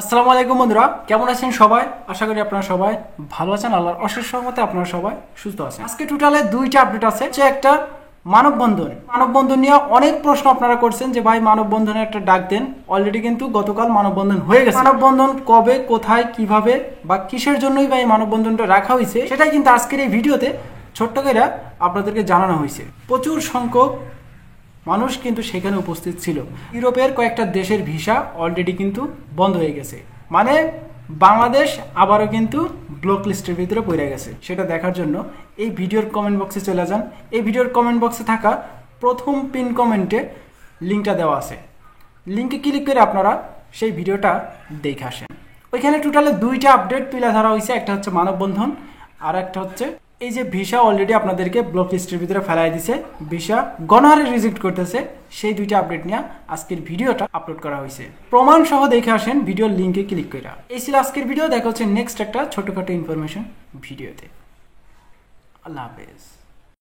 আসসালামু আলাইকুম বন্ধুরা, কেমন আছেন সবাই? আশা করি আপনারা সবাই ভালো আছেন। আল্লাহর অশেষ রহমতে আপনারা সবাই সুস্থ আছেন। আজকে টোটালে দুইটা আপডেট আছে। একটা মানববন্ধন নিয়ে অনেক প্রশ্ন আপনারা করছেন যে ভাই মানববন্ধনে একটা ডাক দেন। অলরেডি কিন্তু গতকাল মানববন্ধন হয়ে গেছে। মানববন্ধন কবে, কোথায়, কিভাবে বা কিসের জন্যই বা এই মানববন্ধনটা রাখা হয়েছে সেটাই কিন্তু আজকের এই ভিডিওতে ছোট্ট করে আপনাদেরকে জানানো হয়েছে। প্রচুর সংখ্যক মানুষ কিন্তু সেখানে উপস্থিত ছিল। ইউরোপের কয়েকটা দেশের ভিসা অলরেডি কিন্তু বন্ধ হয়ে গেছে, মানে বাংলাদেশ আবারও কিন্তু ব্লক লিস্টের ভিতরে পড়ে গেছে। সেটা দেখার জন্য এই ভিডিওর কমেন্ট বক্সে চলে যান। এই ভিডিওর কমেন্ট বক্সে থাকা প্রথম পিন কমেন্টে লিঙ্কটা দেওয়া আছে। লিঙ্কে ক্লিক করে আপনারা সেই ভিডিওটা দেখে আসেন। ওইখানে টোটালে দুইটা আপডেট তুলে ধরা হয়েছে। একটা হচ্ছে মানববন্ধন, আর একটা হচ্ছে এই যে ভিসা অলরেডি আপনাদেরকে ব্লক লিস্টের ভিতরে ফেলাই দিছে, ভিসা গণহারে রিজেক্ট করতেছে। সেই দুইটা আপডেট নিয়ে আজকের ভিডিওটা আপলোড করা হয়েছে। প্রমাণ সহ দেখে আসেন ভিডিওর লিঙ্কে ক্লিক করে। এই ছিল আজকের ভিডিও। দেখা হচ্ছে নেক্সট একটা ছোটখাটো ইনফরমেশন ভিডিওতে। আল্লাহ হাফেজ।